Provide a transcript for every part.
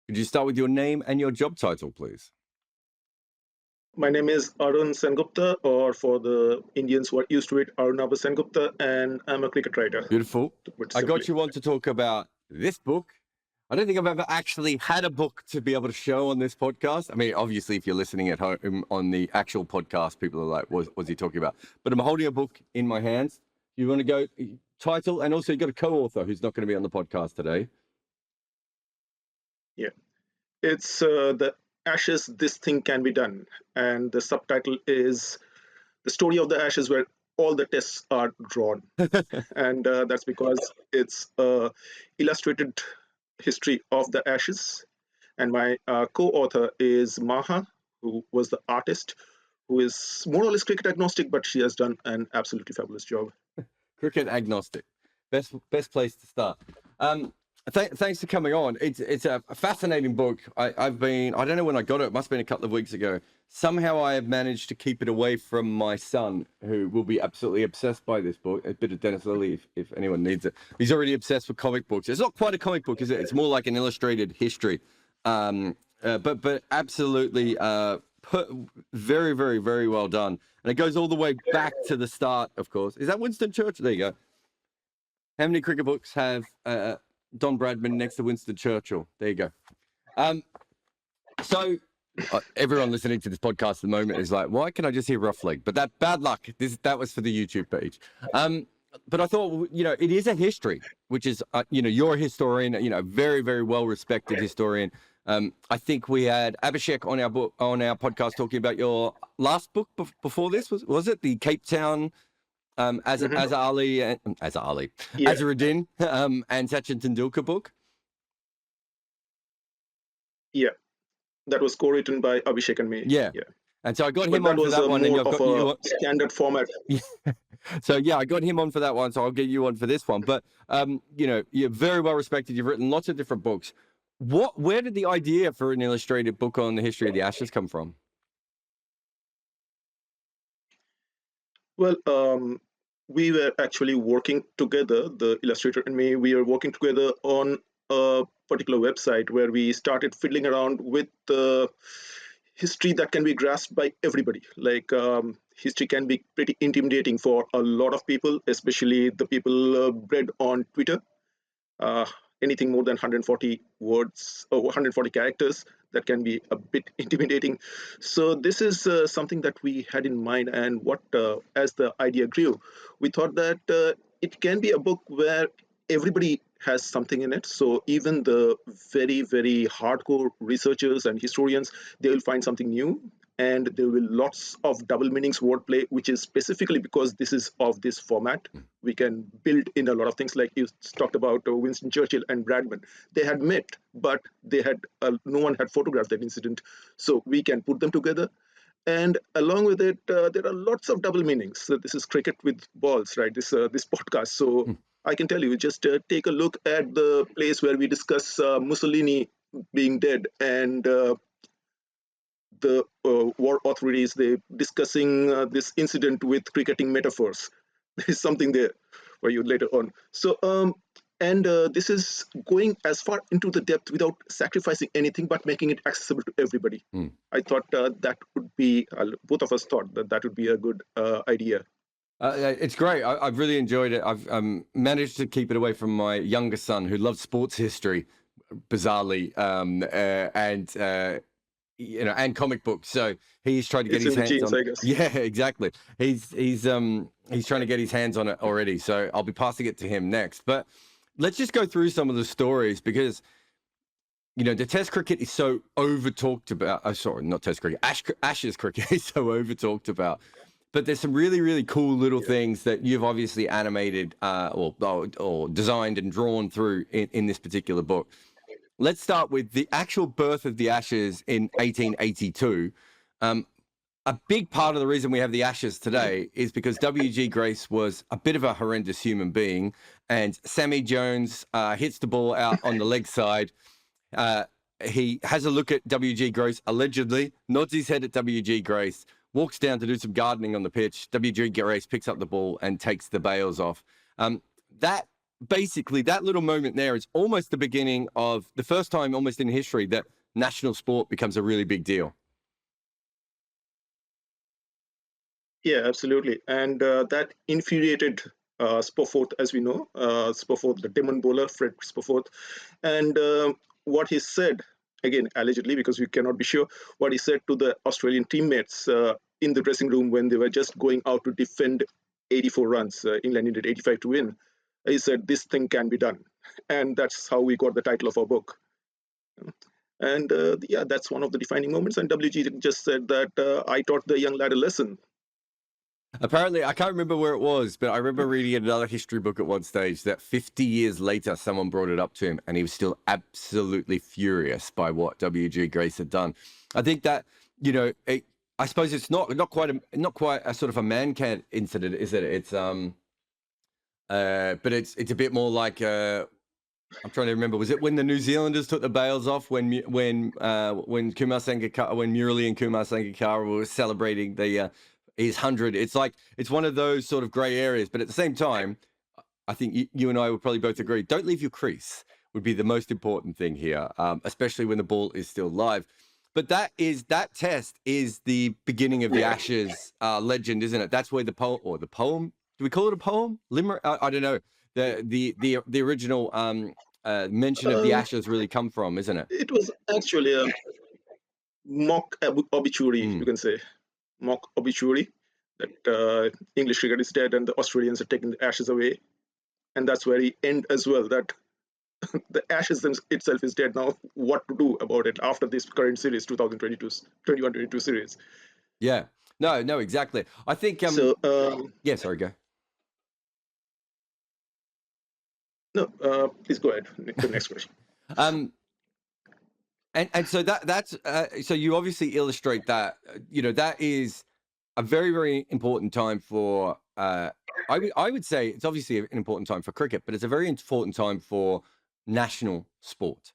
Could you start with your name and your job title, please? My name is Arun Sengupta, or for the Indians who are used to it, Arunabha Sengupta, and I'm a cricket writer. Beautiful. I got you on to talk about this book. I don't think I've ever actually had a book to be able to show on this podcast. I mean, obviously, if you're listening at home on the actual podcast, people are like, what's he talking about? But I'm holding a book in my hands. You want to go title, and also you got a co-author who's not going to be on the podcast today. Yeah. It's the Ashes, This Thing Can Be Done. And the subtitle is The Story of the Ashes, where all the tests are drawn. And that's because it's illustrated history of the Ashes. And my co-author is Maha, who was the artist, who is more or less cricket agnostic, but she has done an absolutely fabulous job. Cricket agnostic. Best place to start. Thanks for coming on. It's a fascinating book. I don't know when I got it. It must have been a couple of weeks ago. Somehow I have managed to keep it away from my son, who will be absolutely obsessed by this book. A bit of Dennis Lilly, if anyone needs it. He's already obsessed with comic books. It's not quite a comic book, is it? It's more like an illustrated history. But absolutely very, very, very well done. And it goes all the way back to the start, of course. Is that Winston Churchill? There you go. How many cricket books have Don Bradman next to Winston Churchill? There you go. So everyone listening to this podcast at the moment is like, why can I just hear rough leg? But that bad luck. That was for the YouTube page. But I thought, it is a history, which is, you're a historian, very, very well respected historian. I think we had Abhishek on our podcast talking about your last book before this. Was it the Cape Town Azharuddin and Sachin Tendulkar book? Yeah, that was co-written by Abhishek and me. Yeah. And so I got him on for that one, and you've got you standard format. So I got him on for that one, so I'll get you on for this one. But you're very well respected. You've written lots of different books. Where did the idea for an illustrated book on the history of the Ashes come from? Well, we were actually working together, the illustrator and me. We are working together on a particular website where we started fiddling around with the history that can be grasped by everybody. Like history can be pretty intimidating for a lot of people, especially the people bred on Twitter. Anything more than 140 words or 140 characters, that can be a bit intimidating. So this is something that we had in mind, and as the idea grew, we thought that it can be a book where everybody has something in it. So even the very, very hardcore researchers and historians, they will find something new. And there will be lots of double meanings, wordplay, which is specifically because this is of this format. We can build in a lot of things, like you talked about Winston Churchill and Bradman. They had met, but they had no one had photographed that incident. So we can put them together. And along with it, there are lots of double meanings. So this is cricket with balls, right? This podcast. So I can tell you, just take a look at the place where we discuss Mussolini being dead and the war authorities, they discussing this incident with cricketing metaphors. There is something there for you later on. So, this is going as far into the depth without sacrificing anything, but making it accessible to everybody. I thought that would be, both of us thought that would be a good idea. It's great. I've really enjoyed it. I've managed to keep it away from my younger son, who loves sports history, bizarrely, and comic books. So he's trying to get his hands on it. Yeah, exactly. He's trying to get his hands on it already. So I'll be passing it to him next. But let's just go through some of the stories, because the Test cricket is so over talked about. Sorry, not Test cricket. Ashes cricket is so over talked about. But there's some really, really cool little things that you've obviously animated or designed and drawn through in this particular book. Let's start with the actual birth of the Ashes in 1882. A big part of the reason we have the Ashes today is because W.G. Grace was a bit of a horrendous human being, and Sammy Jones hits the ball out on the leg side. He has a look at W.G. Grace, allegedly, nods his head at W.G. Grace, walks down to do some gardening on the pitch. W.G. Grace picks up the ball and takes the bails off. That basically that little moment there is almost the beginning of the first time almost in history that national sport becomes a really big deal. Yeah, absolutely. And that infuriated Spofford, as we know, Spofford, the demon bowler, Fred Spofford. And what he said, again, allegedly, because we cannot be sure, what he said to the Australian teammates in the dressing room when they were just going out to defend 84 runs. England needed 85 to win. He said, "This thing can be done." And that's how we got the title of our book. And yeah, that's one of the defining moments. And WG just said that I taught the young lad a lesson. Apparently, I can't remember where it was, but I remember reading another history book at one stage that 50 years later, someone brought it up to him and he was still absolutely furious by what W.G. Grace had done. I think that, you know, I suppose it's not quite a sort of a man-can incident, is it? It's but it's a bit more like I'm trying to remember. Was it when the New Zealanders took the bails off when Kumar Sangakkara, when Murali and Kumar Sangakkara were celebrating the his 100? It's like it's one of those sort of grey areas, but at the same time, I think you and I would probably both agree. Don't leave your crease would be the most important thing here, especially when the ball is still live. But that test is the beginning of the Ashes legend, isn't it? That's where the poem. Do we call it a poem? Limerick? I don't know. The original mention of the Ashes really come from, isn't it? It was actually a mock obituary, you can say. Mock obituary that English cricket is dead and the Australians are taking the Ashes away. And that's where he end as well, that the Ashes itself is dead now. What to do about it after this current series, 2021-22 series? Yeah. No, exactly. I think yeah, sorry, go. No, please go ahead. The next question. And so that's so you obviously illustrate that that is a very, very important time for I would say it's obviously an important time for cricket, but it's a very important time for national sport,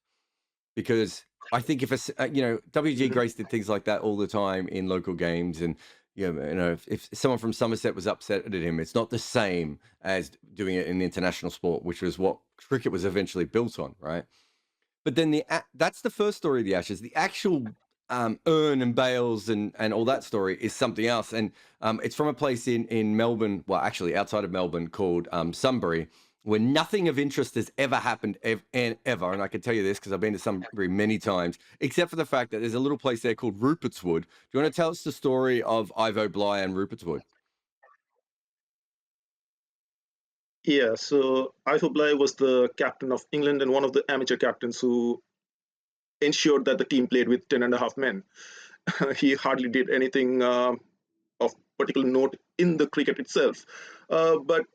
because I think if WG Grace did things like that all the time in local games, and if someone from Somerset was upset at him, it's not the same as doing it in international sport, which was what cricket was eventually built on, right? But then that's the first story of the Ashes. The actual urn and bales and all that story is something else. And it's from a place in Melbourne, well, actually outside of Melbourne, called Sunbury, where nothing of interest has ever happened ever. And I can tell you this because I've been to Sunbury many times, except for the fact that there's a little place there called Rupert's Wood. Do you want to tell us the story of Ivo Bligh and Rupert's Wood? Yeah, so Ivo Bligh was the captain of England and one of the amateur captains who ensured that the team played with 10.5 men. He hardly did anything of particular note in the cricket itself, but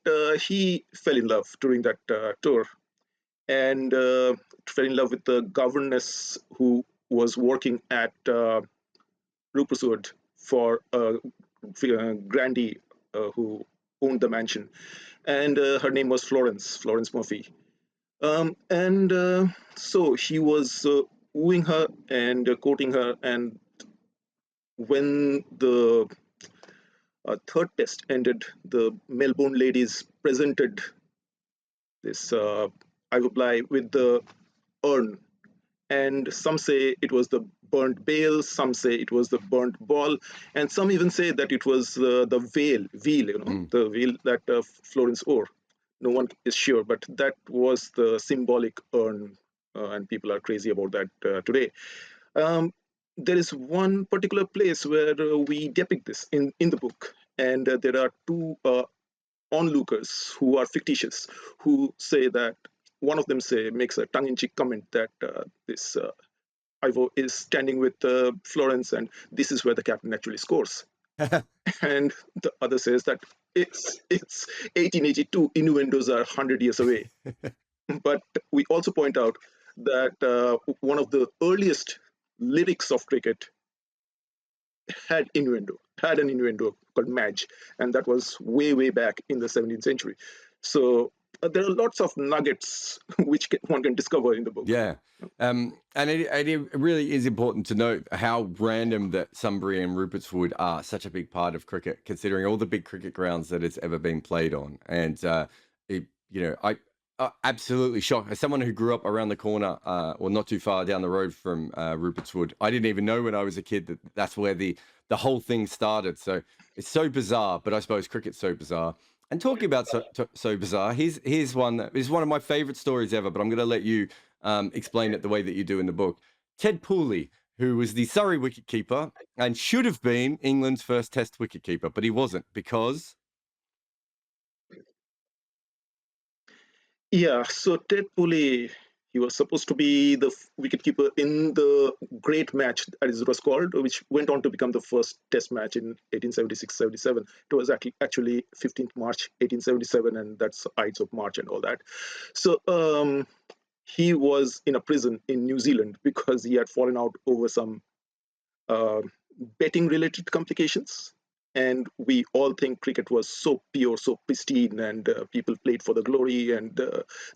he fell in love during that tour, and fell in love with the governess who was working at Rupert's Wood for a grandee who owned the mansion, and her name was Florence Murphy. And so he was wooing her and courting her, and when the third test ended, the Melbourne ladies presented this Ivo Bligh with the urn, and some say it was the burnt bale, some say it was the burnt ball, and some even say that it was the veil, the veil that Florence wore. No one is sure, but that was the symbolic urn, and people are crazy about that today. There is one particular place where we depict this in the book, and there are two onlookers who are fictitious, who say that one of them makes a tongue-in-cheek comment that this Ivo is standing with Florence, and this is where the captain actually scores. And the other says that it's 1882, innuendos are 100 years away. But we also point out that one of the earliest lyrics of cricket had an innuendo called Madge, and that was way back in the 17th century. So there are lots of nuggets which one can discover in the book. Yeah, and it really is important to note how random that Sunbury and Rupert's Wood are such a big part of cricket, considering all the big cricket grounds that it's ever been played on. And Absolutely shocked. As someone who grew up around the corner, or not too far down the road from Rupert's Wood, I didn't even know when I was a kid that that's where the whole thing started. So it's so bizarre, but I suppose cricket's so bizarre. And talking about so bizarre, here's one that is one of my favorite stories ever. But I'm going to let you explain it the way that you do in the book. Ted Pooley, who was the Surrey wicketkeeper and should have been England's first Test wicketkeeper, but he wasn't because. Yeah, so Ted Pooley, he was supposed to be the wicketkeeper in the great match, as it was called, which went on to become the first Test match in 1876-77. It was actually 15th March 1877, and that's Ides of March and all that. So he was in a prison in New Zealand because he had fallen out over some uh, betting-related complications. And we all think cricket was so pure, so pristine, and people played for the glory, and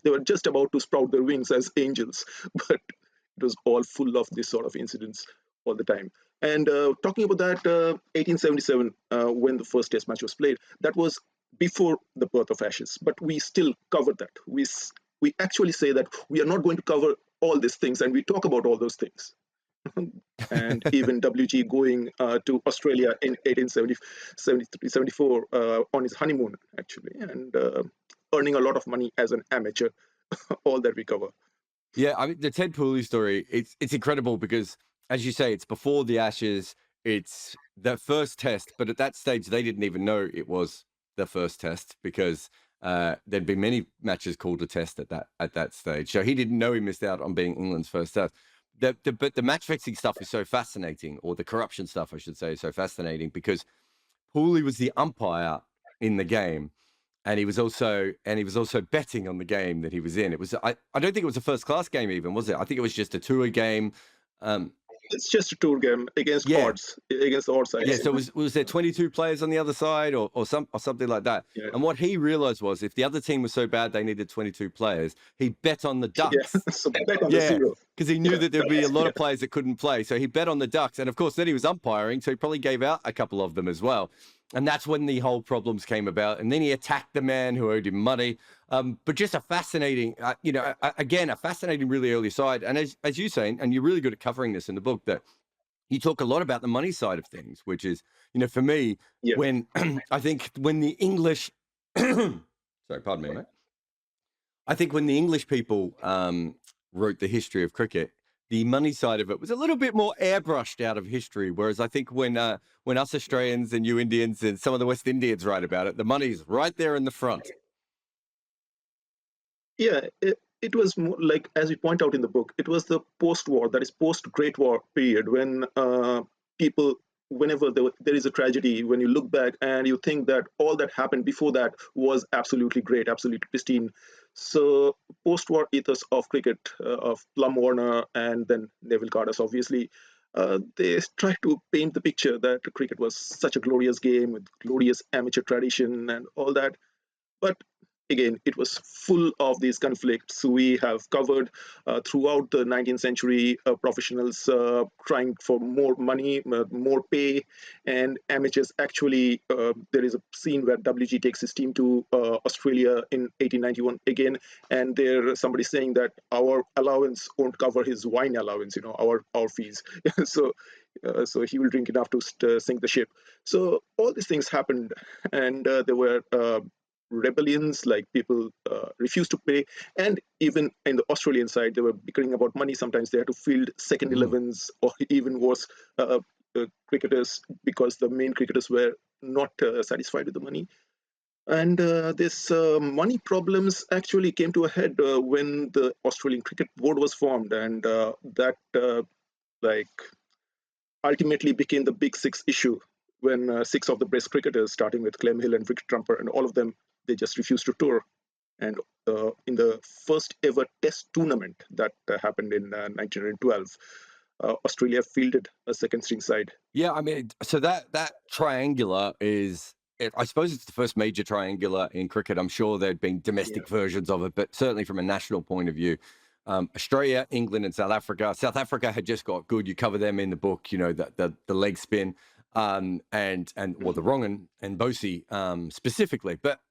they were just about to sprout their wings as angels. But it was all full of this sort of incidents all the time. And talking about that, 1877, when the first Test match was played, that was before the birth of Ashes. But we still covered that. We actually say that we are not going to cover all these things, and we talk about all those things. And even WG going to Australia in 1874 on his honeymoon, actually, and earning a lot of money as an amateur, all that we cover. Yeah, I mean, the Ted Pooley story, it's incredible because, as you say, it's before the Ashes, it's the first Test, but at that stage, they didn't even know it was the first Test because there'd been many matches called a Test at that stage. So he didn't know he missed out on being England's first Test. But the match fixing stuff is so fascinating, or the corruption stuff, I should say, is so fascinating because Pooley was the umpire in the game, and he was also betting on the game that he was in. It was I don't think it was a first class game even, was it? I think it was just a tour game. It's just a tour game against odds, against the odds side. Yeah, so was there 22 players on the other side or something like that? Yeah. And what he realized was if the other team was so bad they needed 22 players, he bet on the Ducks. Yeah, so bet on the zero. Because he knew that there'd be a lot of players that couldn't play. So he bet on the Ducks. And of course, then he was umpiring, so he probably gave out a couple of them as well. And that's when the whole problems came about. And then he attacked the man who owed him money. But just a fascinating, again, a fascinating, really early side. And as you say, and you're really good at covering this in the book, that you talk a lot about the money side of things, which is, for me, when I think when the English, sorry, pardon me, mate. I think when the English people wrote the history of cricket, the money side of it was a little bit more airbrushed out of history. Whereas I think when us Australians and you Indians and some of the West Indians write about it, the money's right there in the front. Yeah, it was more like, as we point out in the book, it was the post-war, that is post-Great War period, when people, whenever there is a tragedy, when you look back and you think that all that happened before that was absolutely great, absolutely pristine. So post-war ethos of cricket, of Plum Warner and then Neville Cardus, obviously, they try to paint the picture that cricket was such a glorious game with glorious amateur tradition and all that. But again, it was full of these conflicts. We have covered throughout the 19th century professionals trying for more money, more pay, and amateurs actually. There is a scene where WG takes his team to Australia in 1891 again, and there somebody saying that our allowance won't cover his wine allowance, our fees. So he will drink enough to sink the ship. So all these things happened, and there were rebellions, like people refused to pay, and even in the Australian side they were bickering about money. Sometimes they had to field second 11s or even worse, cricketers, because the main cricketers were not satisfied with the money. And this money problems actually came to a head when the Australian Cricket Board was formed, and that ultimately became the Big Six issue, when six of the best cricketers, starting with Clem Hill and Vic Trumper and all of them, they just refused to tour. And in the first ever Test tournament that happened in 1912, Australia fielded a second string side. Yeah, I mean, so that triangular is, I suppose it's the first major triangular in cricket. I'm sure there'd been domestic versions of it, but certainly from a national point of view, Australia, England, and South Africa. South Africa had just got good. You cover them in the book, the leg spin, and the wrong and Bosey specifically. But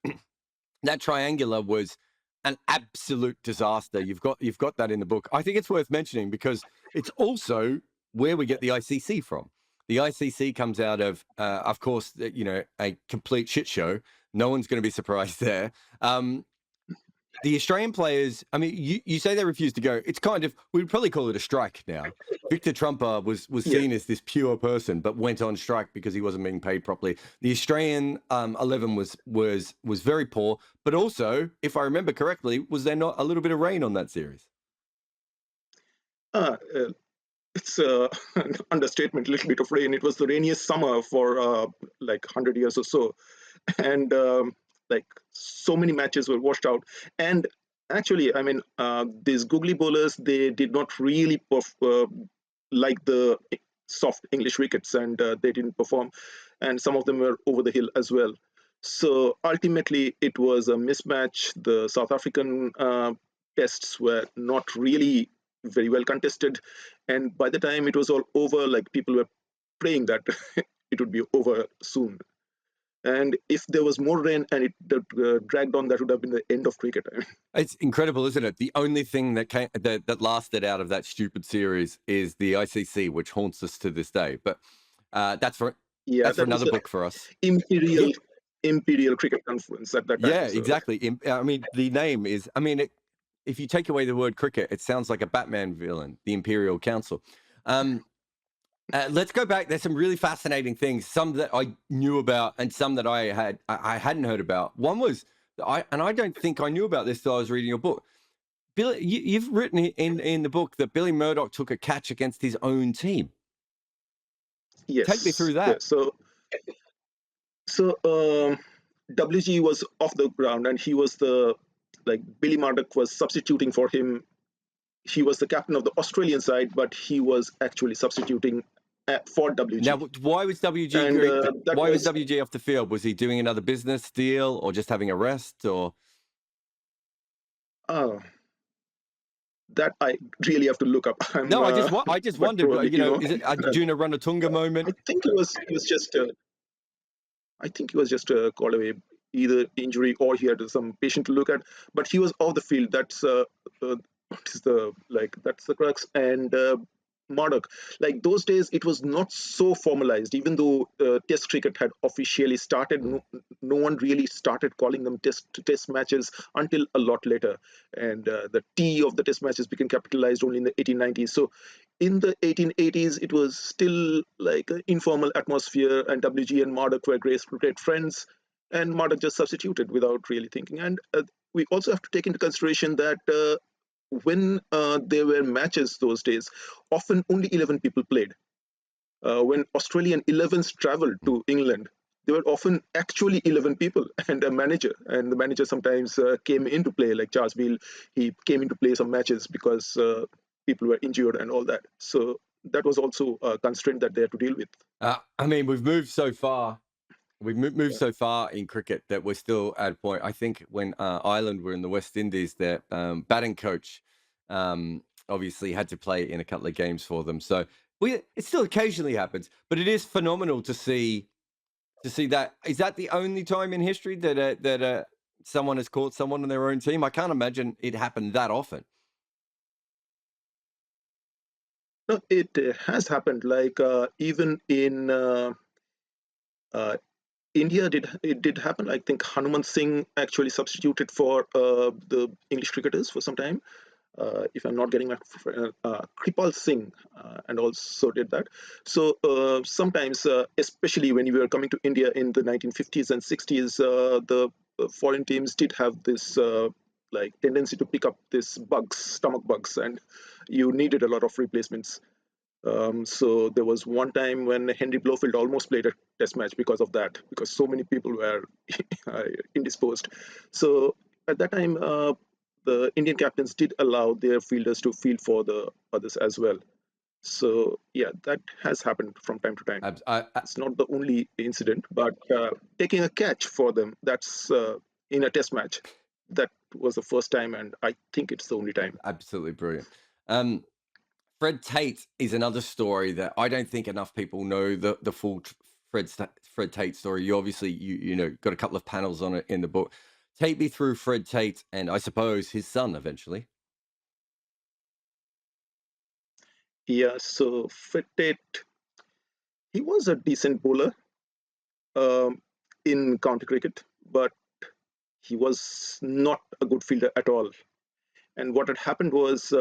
that triangular was an absolute disaster. You've got that in the book. I think it's worth mentioning because it's also where we get the ICC from. The ICC comes out of course, a complete shit show. No one's going to be surprised there. The Australian players, I mean, you say they refused to go. It's kind of, we'd probably call it a strike now. Victor Trumper was seen as this pure person, but went on strike because he wasn't being paid properly. The Australian 11 was very poor, but also, if I remember correctly, was there not a little bit of rain on that series? It's an understatement, a little bit of rain. It was the rainiest summer for like 100 years or so. And like so many matches were washed out. And actually, I mean, these googly bowlers, they did not really like the soft English wickets, and they didn't perform. And some of them were over the hill as well. So ultimately, it was a mismatch. The South African tests were not really very well contested. And by the time it was all over, like people were praying that it would be over soon. And if there was more rain and it dragged on, that would have been the end of cricket. I mean, it's incredible, isn't it? The only thing that lasted out of that stupid series is the ICC, which haunts us to this day. But that's for another book for us. Imperial Cricket Conference at that time. Yeah, so. Exactly. I mean, the name is. I mean, if you take away the word cricket, it sounds like a Batman villain, the Imperial Council. Let's go back. There's some really fascinating things, some that I knew about and some that I hadn't heard about. One was, I don't think I knew about this till I was reading your book. Billy, you've written in the book that Billy Murdoch took a catch against his own team. Yes. Take me through that. Yeah, so WG was off the ground, and he was Billy Murdoch was substituting for him. He was the captain of the Australian side, but he was actually substituting for WG. Now, why was WG? Why was WG off the field? Was he doing another business deal, or just having a rest, or? That I really have to look up. I just wondered. Is it a Juna Runatunga moment? I think it was just. I think he was just called away, either injury or he had some patient to look at. But he was off the field. That's that's the crux. And Murdoch, like those days, it was not so formalized. Even though Test cricket had officially started, no one really started calling them test matches until a lot later. And the T of the Test matches became capitalized only in the 1890s. So in the 1880s, it was still like an informal atmosphere, and WG and Murdoch were great friends. And Murdoch just substituted without really thinking. And we also have to take into consideration that when there were matches those days, often only 11 people played. When Australian 11s traveled to England, there were often actually 11 people and a manager. And the manager sometimes came into play, like Charles Beale. He came into play some matches because people were injured and all that. So that was also a constraint that they had to deal with. I mean, we've moved so far. We've moved so far in cricket that we're still at a point. I think when Ireland were in the West Indies, their batting coach obviously had to play in a couple of games for them. So it still occasionally happens, but it is phenomenal to see that. Is that the only time in history that someone has caught someone on their own team? I can't imagine it happened that often. No, it has happened. Like even in India, it did happen. I think Hanuman Singh actually substituted for the English cricketers for some time. If I'm not getting my Kripal Singh and also did that. So sometimes, especially when you were coming to India in the 1950s and 60s, the foreign teams did have this tendency to pick up this stomach bugs, and you needed a lot of replacements. So there was one time when Henry Blofeld almost played a test match because of that, because so many people were indisposed. So at that time, the Indian captains did allow their fielders to field for the others as well. So yeah, that has happened from time to time. It's not the only incident, but taking a catch for them, that's in a test match. That was the first time, and I think it's the only time. Absolutely brilliant. Fred Tate is another story that I don't think enough people know the full Fred Tate story. You obviously you got a couple of panels on it in the book. Take me through Fred Tate and I suppose his son eventually. Yeah, so Fred Tate, he was a decent bowler um, in county cricket, but he was not a good fielder at all. And what had happened was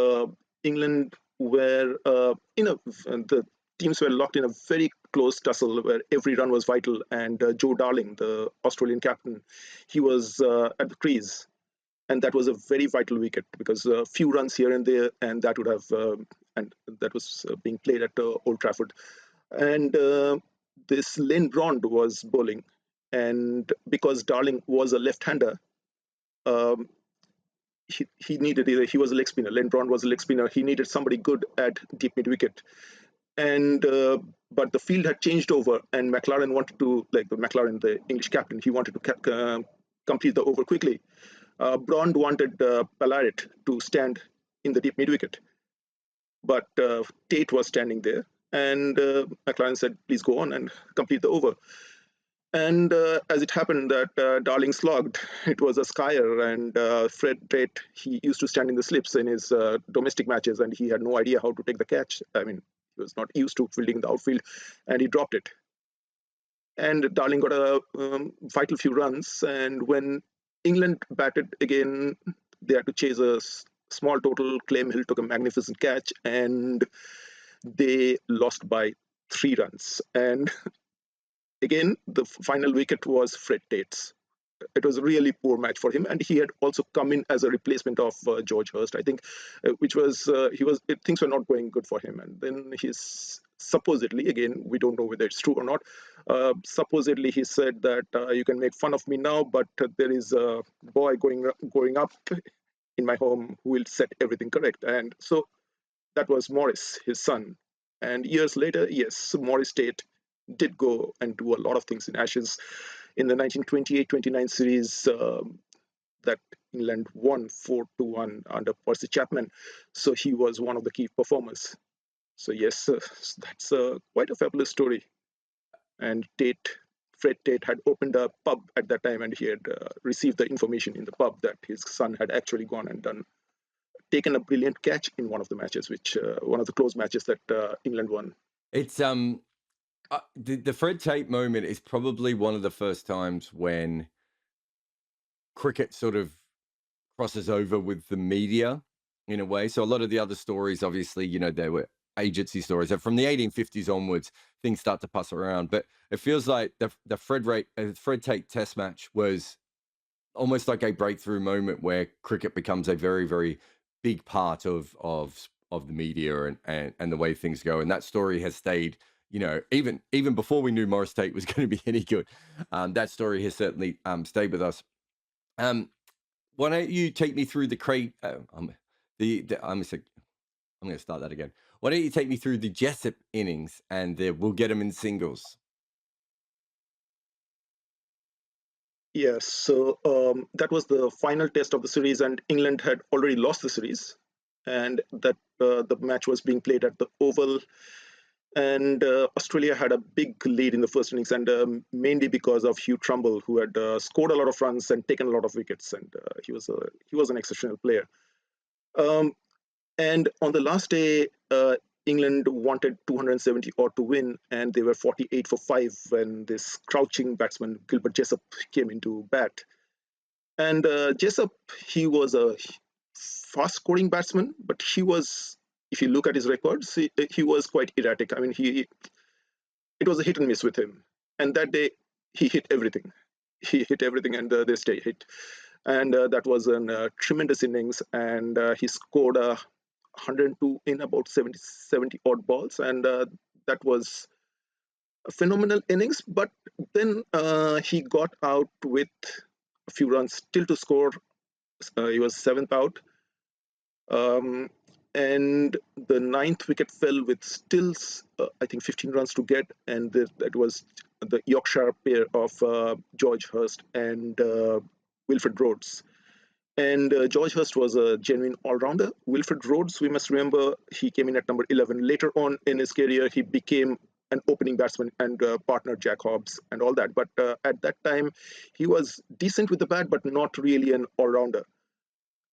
England were, the teams were locked in a very close tussle where every run was vital. And Joe Darling, the Australian captain, he was at the crease. And that was a very vital wicket because a few runs here and there, and that would have, and that was being played at Old Trafford. And this Lane Brond was bowling. And because Darling was a left-hander, um, he needed he was a leg spinner. Len Brown was a leg spinner. He needed somebody good at deep mid wicket, and but the field had changed over, and McLaren wanted to the English captain. He wanted to complete the over quickly. Brond wanted Pallaret to stand in the deep mid wicket, but Tate was standing there, and McLaren said, "Please go on and complete the over." And as it happened that Darling slogged, it was a skier, and Fred Tate, he used to stand in the slips in his domestic matches, and he had no idea how to take the catch. I mean, he was not used to fielding in the outfield, and he dropped it. And Darling got a vital few runs, and when England batted again, they had to chase a small total. Clem Hill took a magnificent catch, and they lost by 3 runs. And again, the final wicket was Fred Tate's. It was a really poor match for him, and he had also come in as a replacement of George Hurst, I think, which was things were not going good for him. And then he's supposedly, again, we don't know whether it's true or not. Supposedly, he said that you can make fun of me now, but there is a boy growing up in my home who will set everything correct. And so that was Morris, his son. And years later, yes, Morris Tate did go and do a lot of things in Ashes. In the 1928-29 series, that England won 4-1 under Percy Chapman. So he was one of the key performers. So yes, that's quite a fabulous story. And Fred Tate had opened a pub at that time, and he had received the information in the pub that his son had actually gone and taken a brilliant catch in one of the matches, one of the close matches that England won. It's the Fred Tate moment is probably one of the first times when cricket sort of crosses over with the media in a way. So a lot of the other stories, obviously, there were agency stories. From the 1850s onwards, things start to pass around. But it feels like the Fred Tate Test match was almost like a breakthrough moment where cricket becomes a very, very big part of the media and the way things go. And that story has stayed, even before we knew Morris Tate was going to be any good. That story has certainly stayed with us. Why don't you take me through I'm going to start that again. Why don't you take me through the Jessop innings and we'll get them in singles. Yes, so that was the final test of the series, and England had already lost the series, and that the match was being played at the Oval, and Australia had a big lead in the first innings, and mainly because of Hugh Trumbull, who had scored a lot of runs and taken a lot of wickets, and he was an exceptional player. And on the last day, England wanted 270 odd to win, and they were 48 for 5 when this crouching batsman, Gilbert Jessop, came into bat. And Jessop, he was a fast scoring batsman, but he was, if you look at his records, he was quite erratic. I mean, it was a hit and miss with him. And that day, he hit everything. He hit everything, and this day hit. And that was a tremendous innings, and he scored 102 in about 70 odd balls, and that was a phenomenal innings. But then he got out with a few runs still to score. He was 7th out, and the 9th wicket fell with still I think 15 runs to get, and that was the Yorkshire pair of George Hurst and Wilfred Rhodes. And George Hurst was a genuine all-rounder. Wilfred Rhodes, we must remember, he came in at number 11. Later on in his career, he became an opening batsman and partner Jack Hobbs and all that. But at that time, he was decent with the bat, but not really an all-rounder.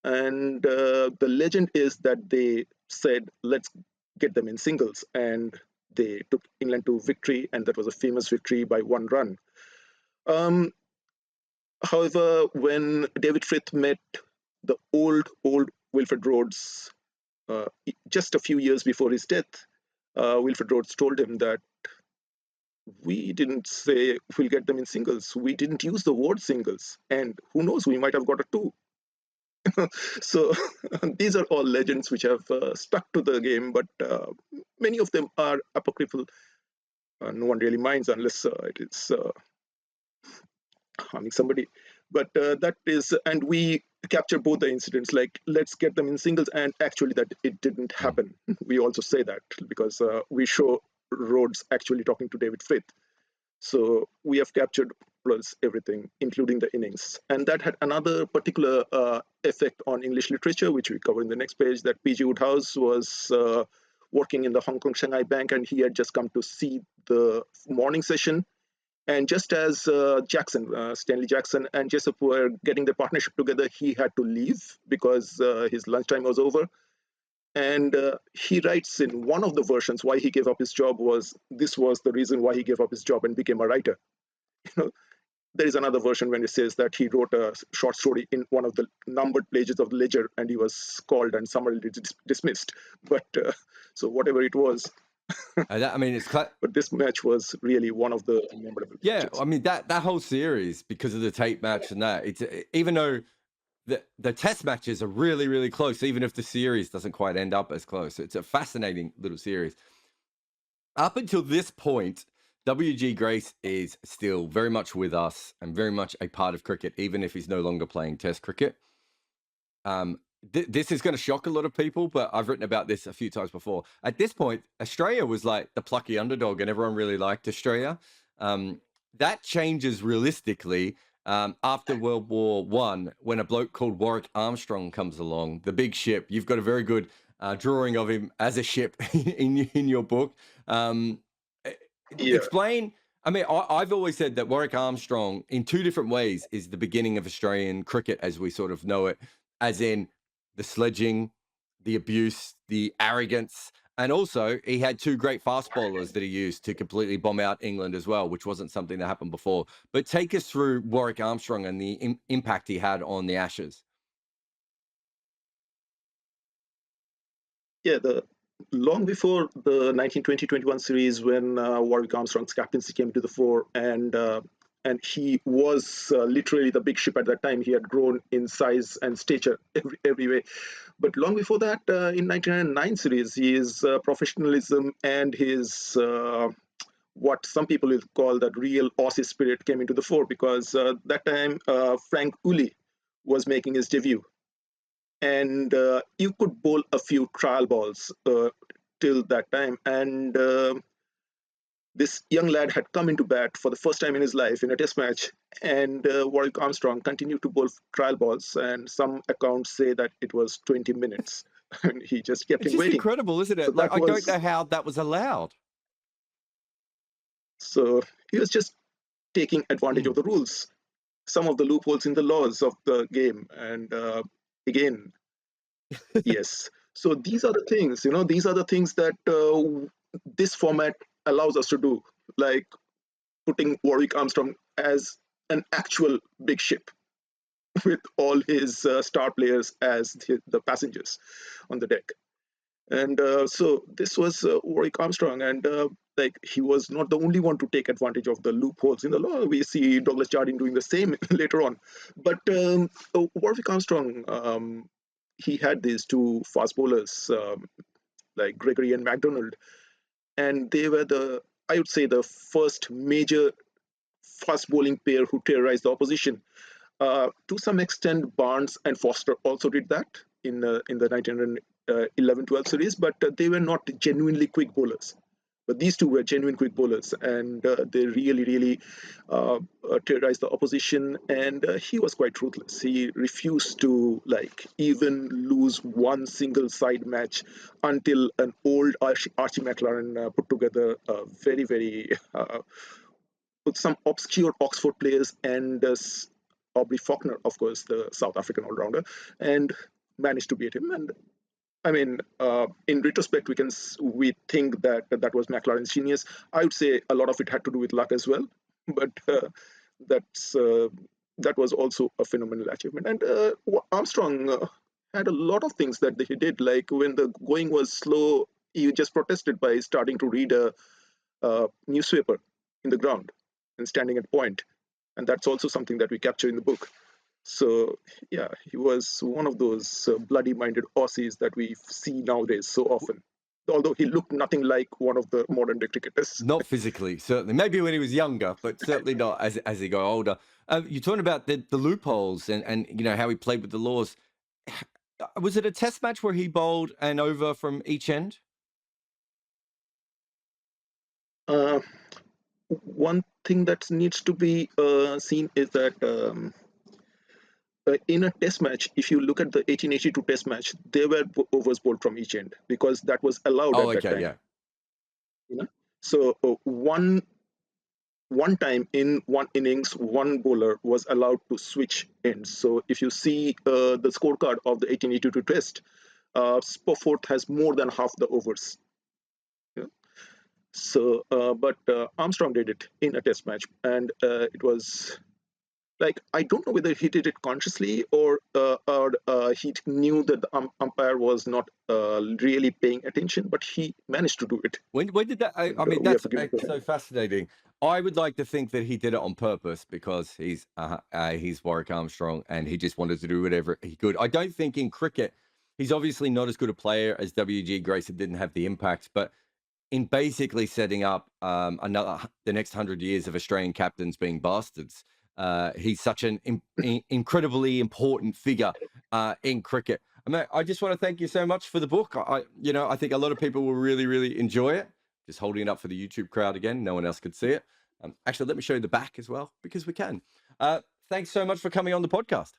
And the legend is that they said, let's get them in singles. And they took England to victory, and that was a famous victory by 1 run. However, when David Frith met the old Wilfred Rhodes just a few years before his death, Wilfred Rhodes told him that we didn't say we'll get them in singles. We didn't use the word singles. And who knows, we might have got a 2. So these are all legends which have stuck to the game, but many of them are apocryphal. No one really minds unless it is harming somebody. But that is, and we capture both the incidents, like let's get them in singles, and actually that it didn't happen. We also say that because we show Rhodes actually talking to David Frith. So we have captured plus everything, including the innings. And that had another particular effect on English literature, which we cover in the next page, that P.G. Woodhouse was working in the Hong Kong Shanghai Bank, and he had just come to see the morning session. And just as Stanley Jackson and Jessop were getting their partnership together, he had to leave because his lunchtime was over. And he writes in one of the versions why he gave up his job this was the reason why he gave up his job and became a writer. There is another version when it says that he wrote a short story in one of the numbered pages of the ledger, and he was called and summarily dismissed. But so whatever it was. But this match was really one of the memorable. Yeah, matches. I mean that whole series, because of the Tate match and that, it's even though the test matches are really, really close, even if the series doesn't quite end up as close. It's a fascinating little series. Up until this point, W.G. Grace is still very much with us and very much a part of cricket, even if he's no longer playing test cricket. This is going to shock a lot of people, but I've written about this a few times before. At this point, Australia was like the plucky underdog, and everyone really liked Australia. That changes realistically after World War I, when a bloke called Warwick Armstrong comes along, the big ship. You've got a very good drawing of him as a ship in your book. Explain. I mean, I've always said that Warwick Armstrong, in 2 different ways, is the beginning of Australian cricket as we sort of know it, as in the sledging, the abuse, the arrogance, and also he had 2 great fast bowlers that he used to completely bomb out England as well, which wasn't something that happened before. But take us through Warwick Armstrong and the impact he had on the Ashes. Yeah, long before the 1920-21 series, when Warwick Armstrong's captaincy came to the fore, and he was literally the big ship at that time. He had grown in size and stature every way. But long before that, in 1909 series, his professionalism and his what some people will call that real Aussie spirit came into the fore, because that time Frank Pooley was making his debut. And you could bowl a few trial balls till that time. And this young lad had come into bat for the first time in his life in a test match, and Warwick Armstrong continued to bowl trial balls, and some accounts say that it was 20 minutes, and he just kept him waiting. It's incredible, isn't it? So I don't know how that was allowed. So he was just taking advantage of the rules, some of the loopholes in the laws of the game, and again, yes. So these are the things, these are the things that this format allows us to do, like putting Warwick Armstrong as an actual big ship with all his star players as the passengers on the deck. And so this was Warwick Armstrong, and he was not the only one to take advantage of the loopholes in the law. We see Douglas Jardine doing the same later on. But Warwick Armstrong, he had these 2 fast bowlers, like Gregory and MacDonald, and they were I would say, the first major fast bowling pair who terrorized the opposition. To some extent, Barnes and Foster also did that in the 1911-12 series, but they were not genuinely quick bowlers. But these two were genuine quick bowlers, and they really terrorized the opposition. And he was quite ruthless. He refused to even lose one single side match until an old Archie McLaren put together a very with some obscure Oxford players and Aubrey Faulkner, of course, the South African all-rounder, and managed to beat him. And I mean, in retrospect, we think that was McLaren's genius. I would say a lot of it had to do with luck as well, but that was also a phenomenal achievement. And Armstrong had a lot of things that he did. Like when the going was slow, he just protested by starting to read a newspaper in the ground and standing at point, and that's also something that we capture in the book. So yeah, he was one of those bloody-minded Aussies that we see nowadays so often. Although he looked nothing like one of the modern day cricketers. Not physically, certainly. Maybe when he was younger, but certainly not as he got older. You're talking about the loopholes and how he played with the laws. Was it a test match where he bowled an over from each end? One thing that needs to be seen is that in a test match, if you look at the 1882 test match, there were overs bowled from each end because that was allowed at that time. Yeah. So one time in one innings, one bowler was allowed to switch ends. So if you see the scorecard of the 1882 test, Spofford has more than half the overs. So, but Armstrong did it in a test match, and it was I don't know whether he did it consciously or he knew that the umpire was not really paying attention, but he managed to do it. When did that? I mean, that's so fascinating. I would like to think that he did it on purpose because he's Warwick Armstrong and he just wanted to do whatever he could. I don't think in cricket he's obviously not as good a player as W.G. Grayson didn't have the impact, but in basically setting up the next 100 years of Australian captains being bastards. He's such an incredibly important figure in cricket. I just want to thank you so much for the book. I think a lot of people will really enjoy it. Just holding it up for the YouTube crowd again. No one else could see it. Actually, let me show you the back as well because we can. Thanks so much for coming on the podcast.